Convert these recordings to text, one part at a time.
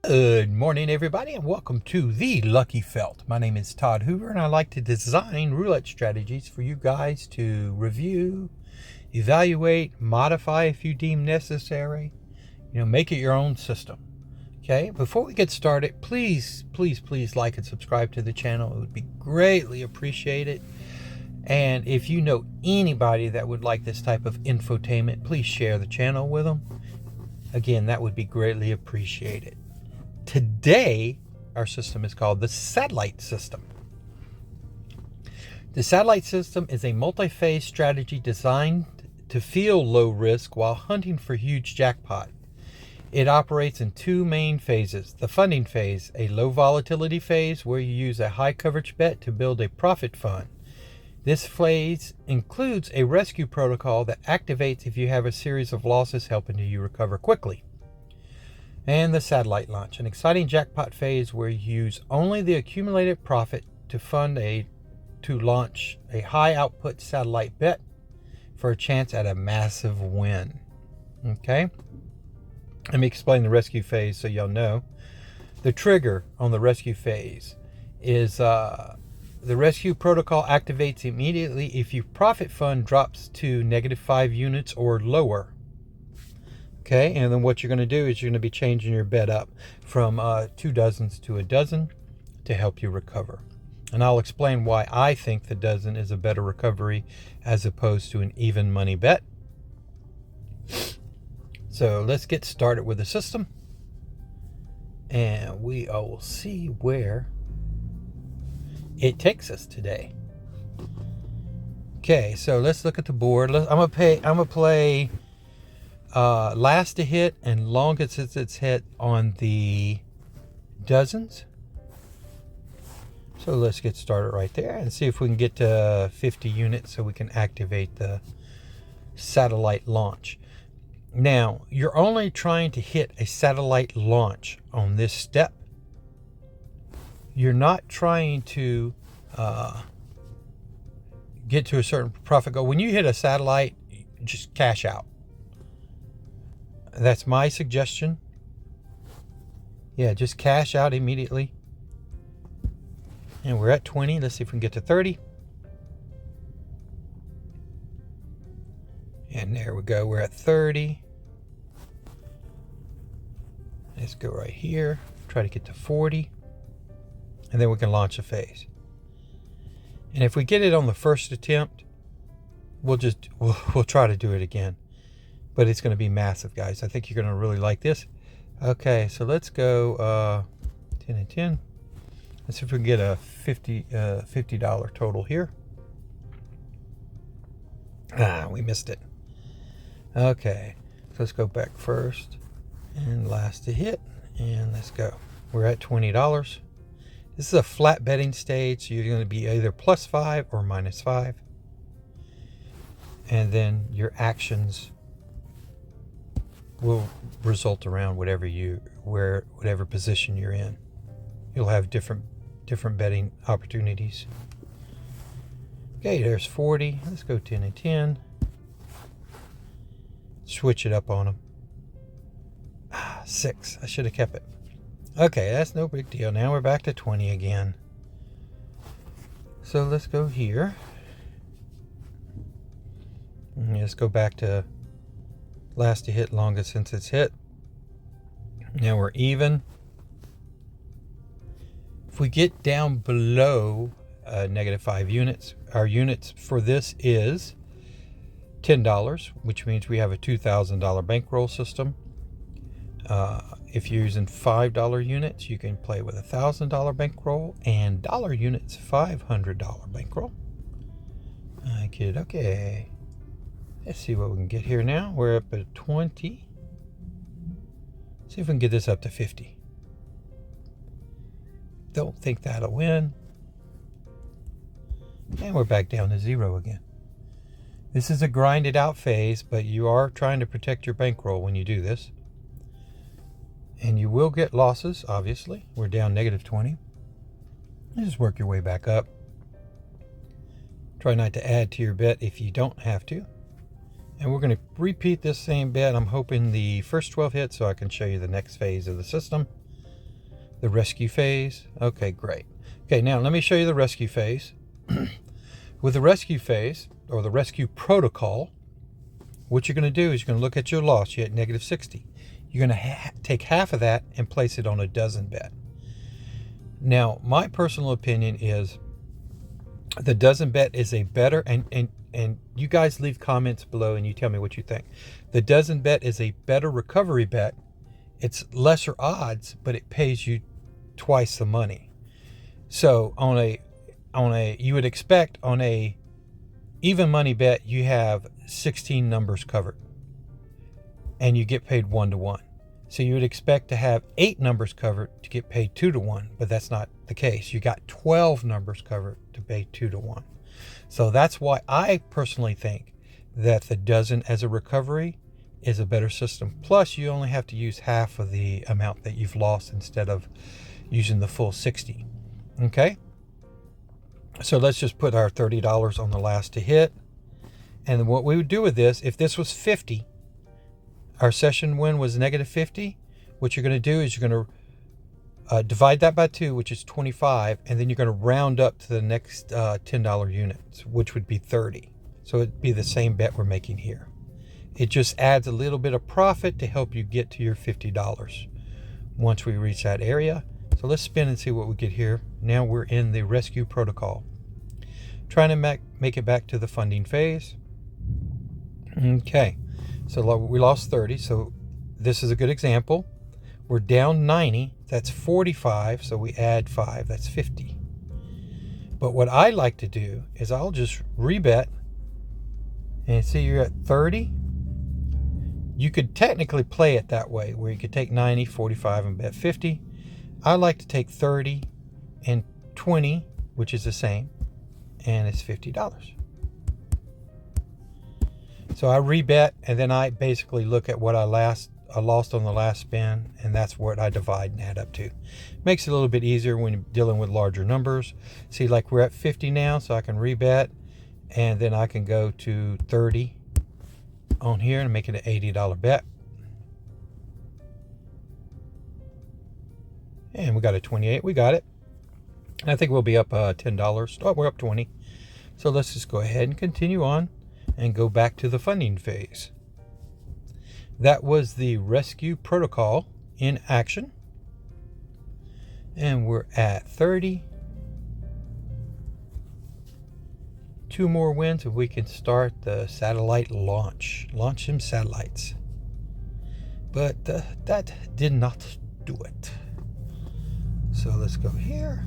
Good morning, everybody, and welcome to The Lucky Felt. My name is Todd Hoover, and I like to design roulette strategies for you guys to review, evaluate, modify if you deem necessary. Make it your own system. Okay, before we get started, please like and subscribe to the channel. It would be greatly appreciated. And if you know anybody that would like this type of infotainment, please share the channel with them. Again, that would be greatly appreciated. Today, our system is called the Satelitte System. The Satelitte System is a multi-phase strategy designed to feel low risk while hunting for huge jackpot. It operates in two main phases. The funding phase, a low volatility phase where you use a high coverage bet to build a profit fund. This phase includes a rescue protocol that activates if you have a series of losses, helping you recover quickly. And the satellite launch, an exciting jackpot phase where you use only the accumulated profit to launch a high output satellite bet for a chance at a massive win. Okay, let me explain the rescue phase so y'all know. The trigger on the rescue phase is the rescue protocol activates immediately if your profit fund drops to -5 units or lower. Okay, and then what you're going to do is you're going to be changing your bet up from 2 dozens to a dozen to help you recover. And I'll explain why I think the dozen is a better recovery as opposed to an even money bet. So let's get started with the system, and we will see where it takes us today. Okay, so let's look at the board. I'm gonna play last to hit and longest since it's hit on the dozens. So let's get started right there and see if we can get to 50 units so we can activate the satellite launch. Now, you're only trying to hit a satellite launch on this step. You're not trying to get to a certain profit goal. When you hit a satellite, just cash out. That's my suggestion. Yeah, just cash out immediately. And we're at 20. Let's see if we can get to 30. And there we go. We're at 30. Let's go right here. Try to get to 40. And then we can launch a phase. And if we get it on the first attempt, we'll try to do it again. But it's going to be massive, guys. I think you're going to really like this. Okay, so let's go 10 and 10. Let's see if we can get a $50 total here. We missed it. Okay, so let's go back first and last to hit. And let's go. We're at $20. This is a flat betting stage, so you're going to be either +5 or -5. And then your actions will result around whatever position you're in. You'll have different betting opportunities. Okay, there's 40. Let's go 10 and 10. Switch it up on them. 6. I should have kept it. Okay, that's no big deal. Now we're back to 20 again. So let's go here. Let's go back to last to hit, longest since it's hit. Now we're even. If we get down below -5 units, our units for this is $10, which means we have a $2,000 bankroll system. If you're using $5 units, you can play with a $1,000 bankroll, and dollar units, $500 bankroll. Okay. Let's see what we can get here now. We're up at 20. See if we can get this up to 50. Don't think that'll win. And we're back down to 0 again. This is a grinded out phase, but you are trying to protect your bankroll when you do this. And you will get losses, obviously. We're down -20. You just work your way back up. Try not to add to your bet if you don't have to. And we're going to repeat this same bet. I'm hoping the first 12 hits so I can show you the next phase of the system. The rescue phase. Okay, great. Okay, now let me show you the rescue phase. With the rescue phase, or the rescue protocol, what you're going to do is you're going to look at your loss. You're at negative 60. You're going to take half of that and place it on a dozen bet. Now, my personal opinion is the dozen bet is a better, and you guys leave comments below and you tell me what you think. The dozen bet is a better recovery bet. It's lesser odds, but it pays you twice the money. So you would expect on a even money bet, you have 16 numbers covered and you get paid 1-to-1. So you would expect to have 8 numbers covered to get paid 2-to-1, but that's not the case. You got 12 numbers covered to pay 2-to-1. So that's why I personally think that the dozen as a recovery is a better system. Plus, you only have to use half of the amount that you've lost instead of using the full 60. Okay? So let's just put our $30 on the last to hit. And what we would do with this, if this was 50, our session win was negative 50, what you're going to do is you're going to divide that by 2, which is 25, and then you're going to round up to the next $10 units, which would be 30. So it'd be the same bet we're making here. It just adds a little bit of profit to help you get to your $50 once we reach that area. So let's spin and see what we get here. Now we're in the rescue protocol. Trying to make it back to the funding phase. Okay, so we lost 30, so this is a good example. We're down 90, that's 45, so we add 5, that's 50. But what I like to do is I'll just rebet, and see you're at 30. You could technically play it that way, where you could take 90, 45, and bet 50. I like to take 30 and 20, which is the same, and it's $50. So I rebet, and then I basically look at what I lost on the last spin, and that's what I divide and add up to. Makes it a little bit easier when you're dealing with larger numbers. See, like we're at 50 now, so I can rebet, and then I can go to 30 on here and make it an $80 bet. And we got a 28. We got it. I think we'll be up $10. Oh, we're up 20. So let's just go ahead and continue on and go back to the funding phase. That was the rescue protocol in action. And we're at 30. 2 more wins if we can start the satellite launch. Launch some satellites. But that did not do it. So let's go here.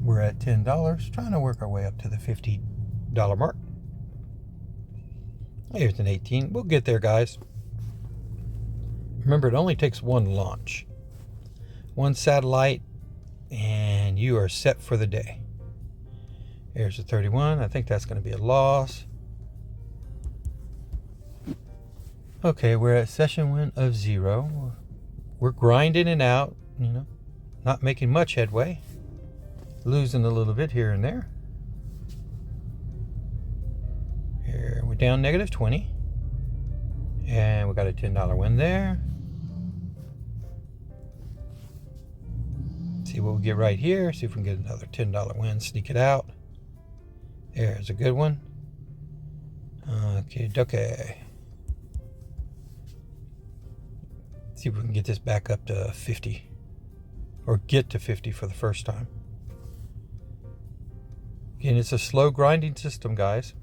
We're at $10, trying to work our way up to the $50 mark. Here's an 18. We'll get there, guys. Remember, it only takes one launch, one satellite, and you are set for the day. Here's a 31. I think that's going to be a loss. Okay, we're at session win of 0. We're grinding it out, not making much headway. Losing a little bit here and there. Here we're down negative 20. And we got a $10 win there. See what we get right here. See if we can get another $10 win. Sneak it out. There's a good one. Okay. See if we can get this back up to 50. Or get to 50 for the first time. Again, it's a slow grinding system, guys.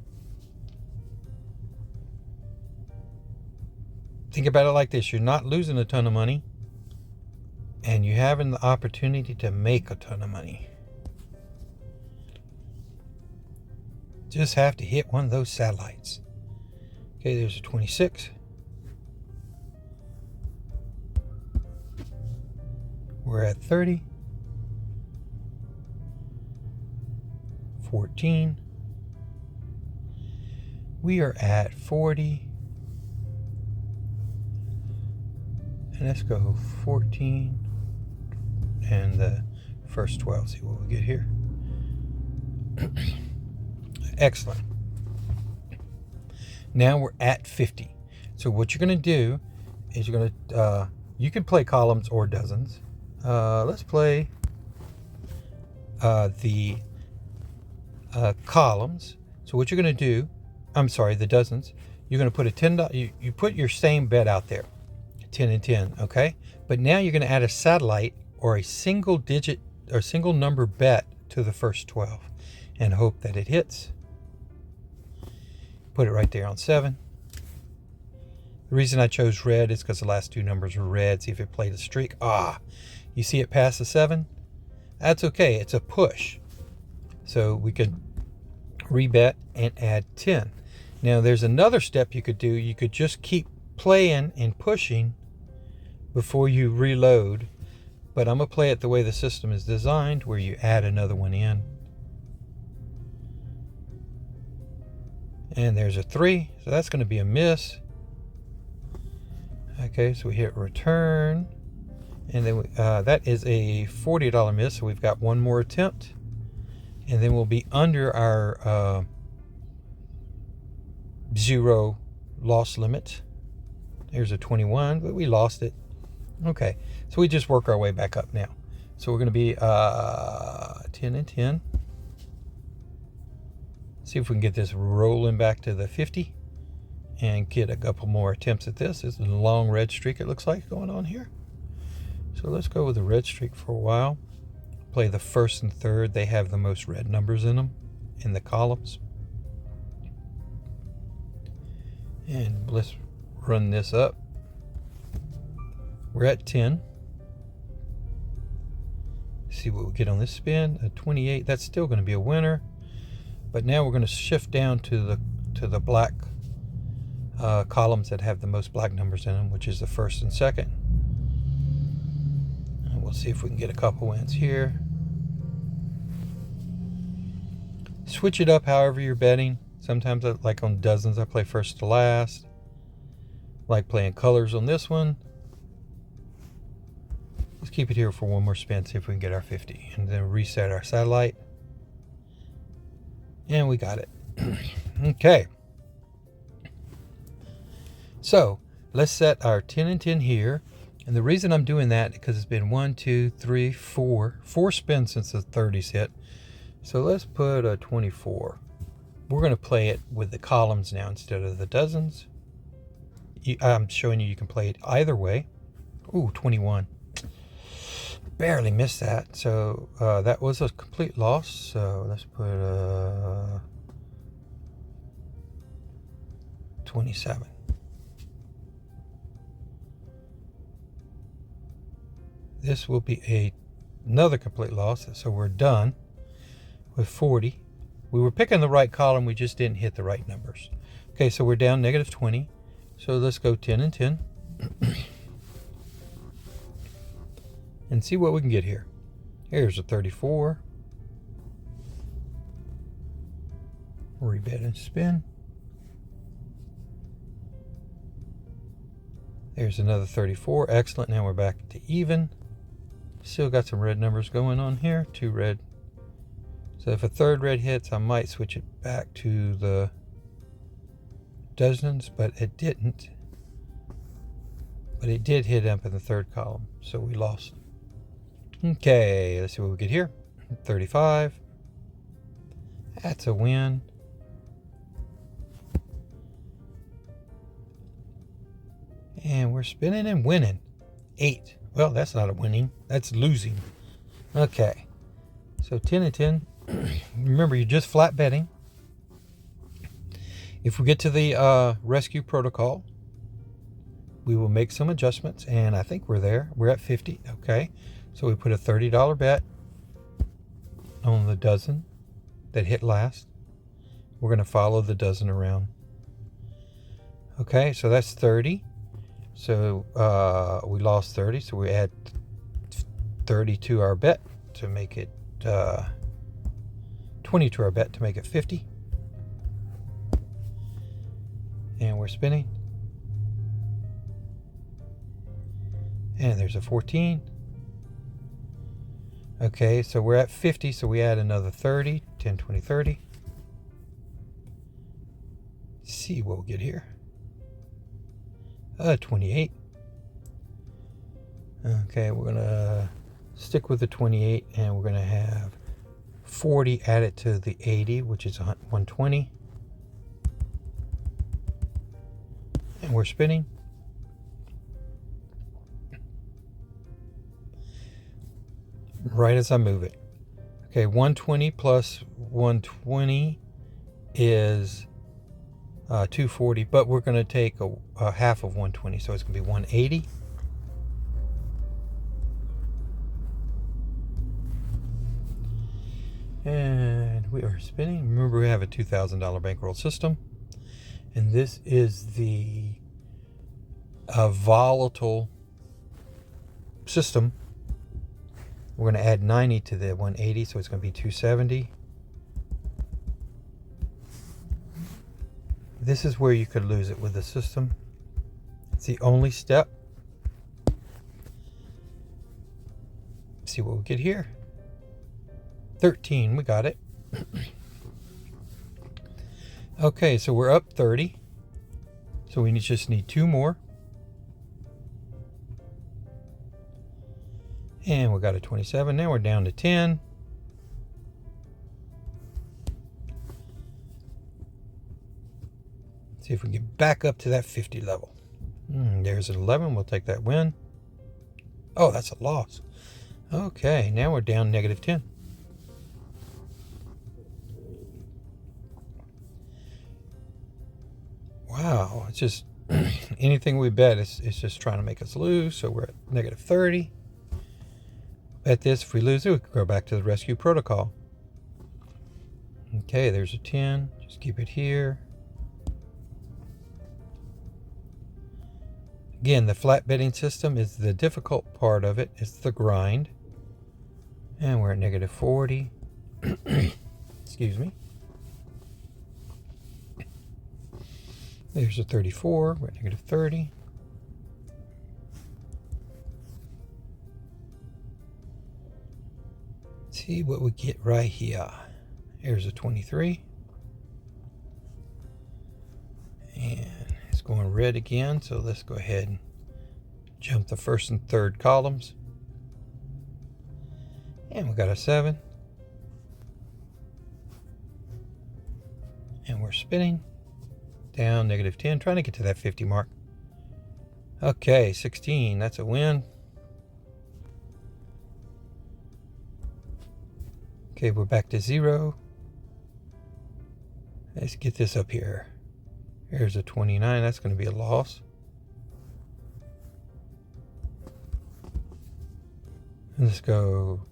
Think about it like this. You're not losing a ton of money, and you're having the opportunity to make a ton of money. Just have to hit one of those satellites. Okay, there's a 26. We're at 30. 14. We are at 40. And let's go 14 and the first 12. See what we get here. Excellent. Now we're at 50. So what you're going to do is you can play columns or dozens. Let's play the columns. So what you're going to do, I'm sorry, the dozens. You're going to put a $10. You put your same bet out there, 10 and 10, okay? But now you're going to add a satellite or a single digit or single number bet to the first 12 and hope that it hits. Put it right there on 7. The reason I chose red is because the last 2 numbers were red. See if it played a streak. You see it past the 7? That's okay. It's a push. So we could rebet and add 10. Now there's another step you could do. You could just keep playing and pushing before you reload. But I'm going to play it the way the system is designed, where you add another one in. And there's a 3. So that's going to be a miss. Okay, so we hit return. And then that is a $40 miss. So we've got one more attempt. And then we'll be under our 0 loss limit. There's a 21, but we lost it. Okay, so we just work our way back up now. So we're going to be 10 and 10. See if we can get this rolling back to the 50 and get a couple more attempts at this. This is a long red streak, it looks like, going on here. So let's go with the red streak for a while. Play the first and third. They have the most red numbers in them, in the columns. And let's run this up. We're at 10. See what we get on this spin. A 28. That's still going to be a winner. But now we're going to shift down to the black columns that have the most black numbers in them, which is the first and second. And we'll see if we can get a couple wins here. Switch it up however you're betting. Sometimes, like on dozens, I play first to last. Like playing colors on this one. Let's keep it here for one more spin, see if we can get our 50. And then reset our satellite. And we got it. Okay. So let's set our 10 and 10 here. And the reason I'm doing that is because it's been 1, 2, 3, 4 spins since the 30s hit. So let's put a 24. We're going to play it with the columns now instead of the dozens. I'm showing you can play it either way. Ooh, 21. Barely missed that. So that was a complete loss. So let's put 27. This will be another complete loss. So we're done with 40. We were picking the right column. We just didn't hit the right numbers. Okay, so we're down negative 20. So let's go 10 and 10. And see what we can get here. Here's a 34. Rebet and spin. There's another 34. Excellent. Now we're back to even. Still got some red numbers going on here. 2 red. So if a third red hits, I might switch it back to the dozens, but it didn't. But it did hit up in the third column, so we lost. Okay, let's see what we get here. 35. That's a win. And we're spinning and winning. 8. Well, that's not a winning. That's losing. Okay. So 10 and 10. Remember, you're just flat betting. If we get to the rescue protocol, we will make some adjustments. And I think we're there. We're at 50. Okay. So we put a $30 bet on the dozen that hit last. We're going to follow the dozen around. Okay, so that's 30. So we lost 30. So we add 30 to our bet to make it 20 to our bet to make it 50. And we're spinning. And there's a 14. Okay, so we're at 50, so we add another 30, 10, 20, 30. See what we'll get here. 28. Okay, we're gonna stick with the 28, and we're going to have 40 added to the 80, which is 120. And we're spinning. Right as I move it. Okay, 120 plus 120 is 240, but we're going to take a half of 120, so it's going to be 180. And we are spinning. Remember, we have a $2,000 bankroll system. And this is the volatile system. We're going to add 90 to the 180, so it's going to be 270. This is where you could lose it with the system. It's the only step. Let's see what we get here. 13, we got it. Okay, so we're up 30. So we just need 2 more. And we got a 27. Now we're down to 10. See if we can get back up to that 50 level. There's an 11. We'll take that win. Oh, that's a loss. Okay, now we're down -10. Wow, it's just anything we bet, it's just trying to make us lose. So we're at -30. Bet this, if we lose it, we can go back to the rescue protocol. Okay, there's a 10. Just keep it here. Again, the flat betting system is the difficult part of it. It's the grind. And we're at -40. Excuse me. There's a 34. We're at -30. See what we get right here. Here's a 23. And it's going red again, so let's go ahead and jump the first and third columns. And we got a 7. And we're spinning. Down -10, trying to get to that 50 mark. Okay, 16, that's a win. Okay, we're back to 0. Let's get this up here. Here's a 29, that's going to be a loss. And let's go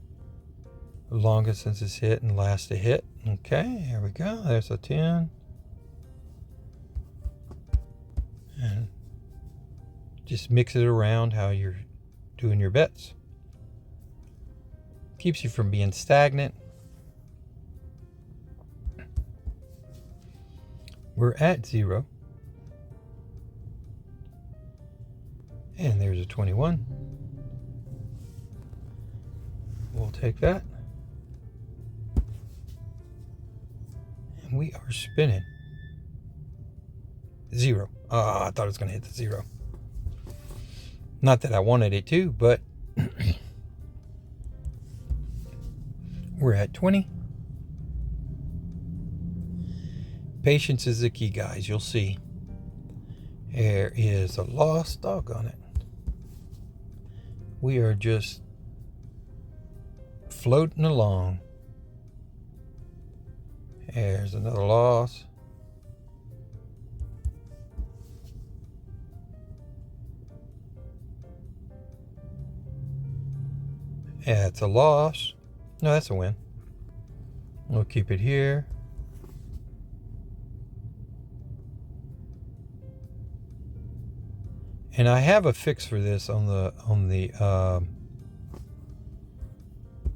longest since it's hit and last to hit. Okay, here we go. There's a 10. And just mix it around how you're doing your bets. Keeps you from being stagnant. We're at 0. And there's a 21. We'll take that. And we are spinning. 0. Oh, I thought it was going to hit the 0. Not that I wanted it to, but we're at 20. Patience is the key, guys. You'll see. There is a loss. Doggone it. We are just floating along. There's another loss. Yeah, it's a loss. No, that's a win. We'll keep it here. And I have a fix for this on the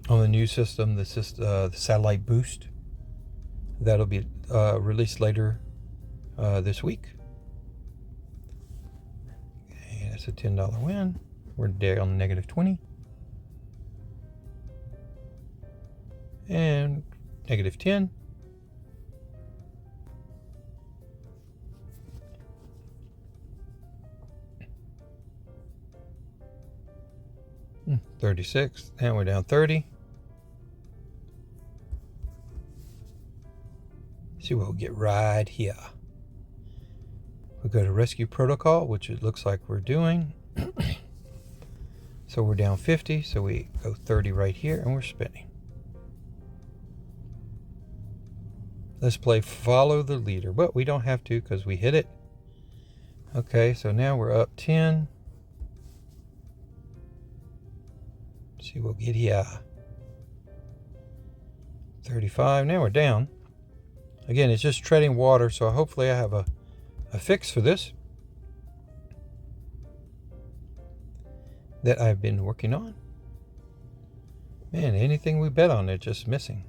new system, the satellite boost. That'll be released later this week. Okay, that's a $10 win. We're down -20. And -10. 36, and we're down 30. See what we'll get right here. We'll go to rescue protocol, which it looks like we're doing. So we're down 50, so we go 30 right here, and we're spinning. Let's play follow the leader, but we don't have to because we hit it. Okay, so now we're up 10. See what we'll get here. 35, now we're down. Again, it's just treading water, so hopefully I have a fix for this that I've been working on. Man, anything we bet on, it's just missing.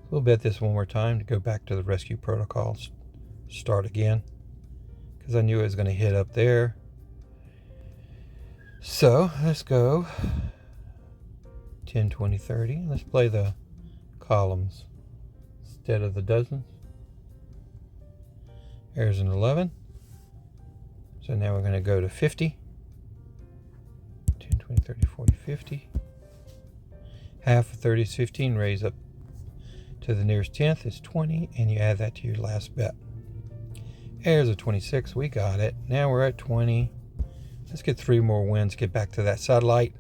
We'll bet this one more time to go back to the rescue protocols. Start again. Because I knew it was going to hit up there. So, let's go 10, 20, 30. Let's play the columns instead of the dozens. There's an 11. So now we're going to go to 50. 10, 20, 30, 40, 50. Half of 30 is 15. Raise up to the nearest tenth is 20, and you add that to your last bet. There's a 26. We got it. Now we're at 20. Let's get 3 more wins. Get back to that satellite.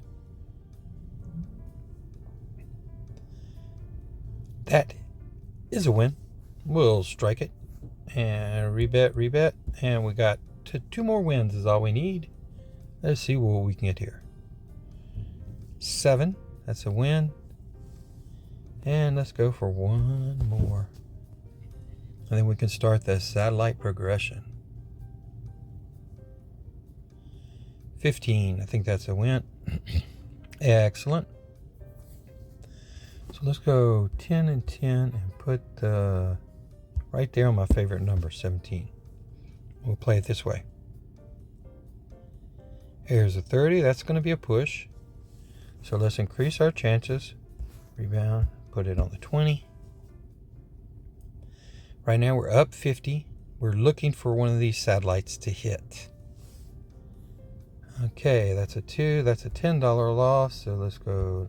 That is a win. We'll strike it and rebet, and we got 2 more wins is all we need. Let's see what we can get here. 7. That's a win. And let's go for 1 more. And then we can start the satellite progression. 15. I think that's a win. Excellent. So let's go 10 and 10 and put right there on my favorite number, 17. We'll play it this way. Here's a 30. That's going to be a push. So let's increase our chances. Rebound. Put it on the 20. Right now we're up 50. We're looking for one of these satellites to hit. Okay, that's a 2. That's a $10 loss. So let's go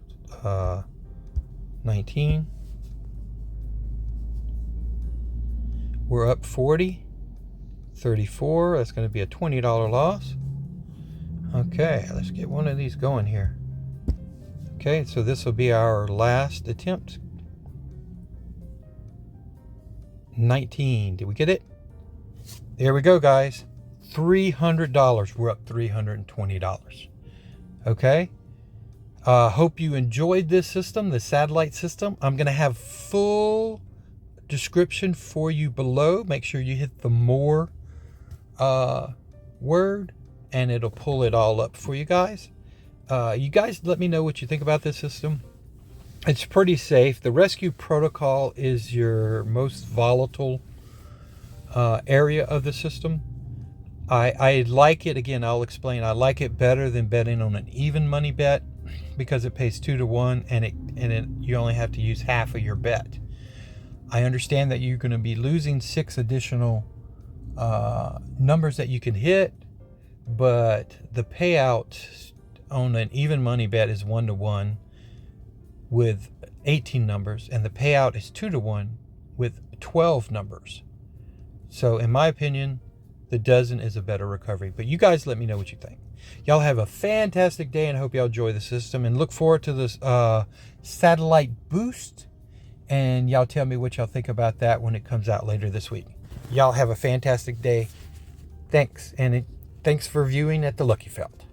19. We're up 40. 34. That's going to be a $20 loss. Okay, let's get one of these going here. Okay, so this will be our last attempt. 19. Did we get it? There we go, guys. $300. We're up $320. Okay. Hope you enjoyed this system, the satellite system. I'm going to have full description for you below. Make sure you hit the more word, and it'll pull it all up for you guys. You guys let me know what you think about this system. It's pretty safe. The rescue protocol is your most volatile area of the system. I like it. Again, I'll explain. I like it better than betting on an even money bet because it pays 2 to 1 and you only have to use half of your bet. I understand that you're going to be losing 6 additional numbers that you can hit, but the payout on an even money bet is 1 to 1 with 18 numbers, and the payout is 2 to 1 with 12 numbers. So in my opinion, the dozen is a better recovery. But you guys let me know what you think. Y'all have a fantastic day, and I hope y'all enjoy the system, and look forward to this satellite boost, and y'all tell me what y'all think about that when it comes out later this week. Y'all have a fantastic day. Thanks, and thanks for viewing at the Lucky Felt.